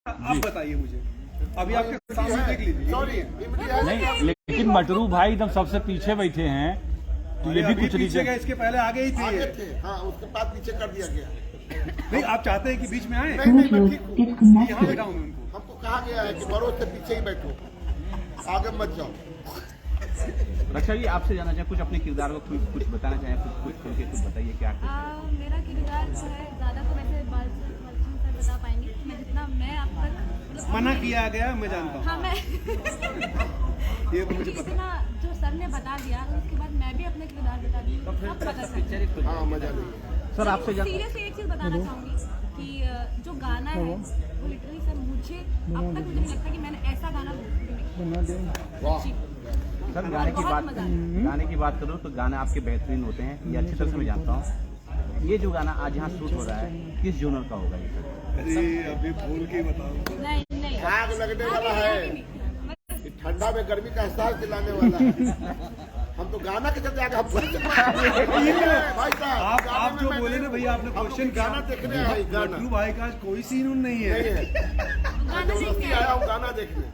आप बताइए मुझे, अभी आपके सामने देख लीजिए। सॉरी नहीं, लेकिन मटरू भाई एकदम सबसे पीछे बैठे हैं, तो ये भी कुछ पीछे गए, इसके पहले आगे ही आगे थे। थे। हाँ, उसके बाद पीछे कर दिया गया। नहीं, आप चाहते हैं कि बीच में आए? नहीं मैं ठीक हूँ। यहाँ बैठा हूँ उनको। हमको कहा गया है कि बड़ों से पीछे ही बैठो, आगे मत जाओ। रक्षा जी, आपसे जानना चाहें, कुछ अपने किरदार को कुछ बताना चाहें, कुछ खुल के कुछ बताइए क्या मेरा किरदार जो है ज़्यादा तो वैसे सर बता पाएंगे, मैं जितना मैं अब तक मतलब मना किया गया, मैं जानता हूँ। हाँ मैं ये तो मुझे पता इतना जो सर ने बता दिया, उसके बाद मैं भी अपने किरदार बता दी। अब पता चला। हाँ, मजा नहीं। सर आपसे सीरियसली एक चीज़ बताना चाहूँगी कि जो गाना है वो लिटरली सर मुझे अब तक मुझे नहीं लगता कि मैंने ऐसा गाना वाह, सर गाने की बात करूँ तो गाने आपके बेहतरीन होते हैं, ये अच्छी तरह से मैं जानता हूँ। ये जो गाना आज यहाँ शूट हो रहा है, किस जोनर का होगा ये सर? अरे अभी बोल के ही बताऊँ। नहीं आग लगने वाला है, ठंडा में गर्मी का एहसास दिलाने वाला है। हम तो गाना के चलते आगे भाई साहब, आप जो बोले ना भैया, आपने क्वेश्चन गाना देखने आए, गाना मटरू भाई का कोई सीन नहीं है। जबरदस्ती आया हूँ गाना देखने।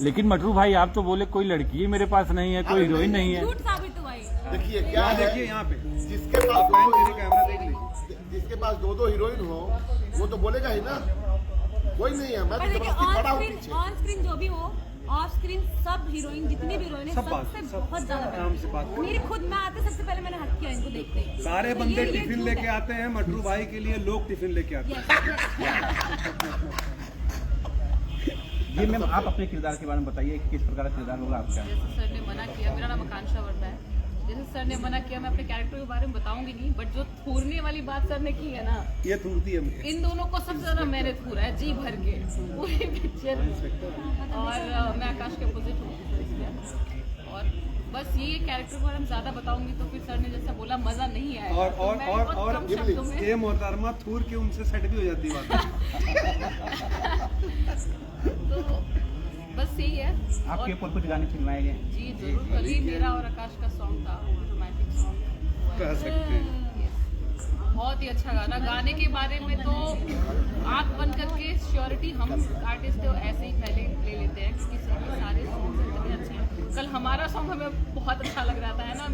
लेकिन मटरू भाई आप तो बोले कोई लड़की मेरे पास नहीं है, कोई हीरोइन नहीं है। झूठ साबित हुआ ये। देखिए क्या है, देखिए यहाँ पे जिसके पास कैमरा देख लीजिए, जिसके पास दो हीरोइन हो वो तो बोलेगा ही ना, कोई नहीं है। मैं तो जबरदस्ती खड़ा हूँ पीछे। ऑन स्क्रीन जो भी हो, ऑफ स्क्रीन सब हीरोइन जितनी भी हीरोइन है सबसे बहुत ज्यादा आराम से बात करो। मेरी खुद मैं आते सबसे पहले मैंने हक किया इनको देखते ही। सारे तो बंदे ये टिफिन झूठ लेके है। आते हैं, मटरू भाई के लिए लोग टिफिन लेके आते हैं। जी मैम, आप अपने किरदार के बारे में बताइए कि किस प्रकार का किरदार होगा आपका? जैसे सर ने मना किया, मेरा नाम आकांक्षा वर्मा है। जैसे सर ने मना किया, मैं अपने कैरेक्टर के बारे में बताऊंगी नहीं, बट जो थूरने वाली बात सर ने की है ना, ये थूरती है मुझे। इन दोनों को सबसे ज्यादा मैंने थूरा है, जी भर के पूरी पिक्चर। और मैं आकाश के अपोजिट हूँ। और बस ये कैरेक्टर के बारे में ज्यादा बताऊंगी तो फिर सर ने जैसा बोला मजा नहीं आया। और ये मोहतरमा थूर के उनसे सेट भी हो जाती है बात। तो बस यही है। आपके ऊपर कुछ गाने फिल्माए गए? जी जरूर, कल ही मेरा और आकाश का सॉन्ग था, रोमांटिक सॉन्ग। कह सकते हैं। बहुत ही अच्छा गाना। गाने के बारे में तो आँख बंद करके श्योरिटी हम आर्टिस्ट तो ऐसे ही पहले ले लेते हैं, क्योंकि सारे सॉन्ग इतने अच्छे हैं। कल हमारा सॉन्ग हमें बहुत अच्छा लग रहा था, है ना।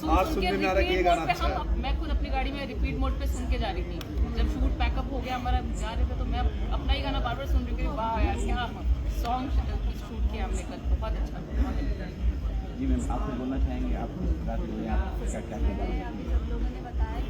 सुन के रिपीट मोड पे मैं खुद अपनी गाड़ी में रिपीट मोड पे सुन के जा रही थी। जब शूट पैकअप हो गया हमारा, जा रहे थे तो मैं अपना ही गाना बार बार सुन रही थी। वाह यार, क्या सॉन्ग शूट किया हमने कल, बहुत अच्छा, बहुत अच्छा। जी मैम, आप कुछ बोलना चाहेंगे? आप क्या क्या लोगों ने बताया कि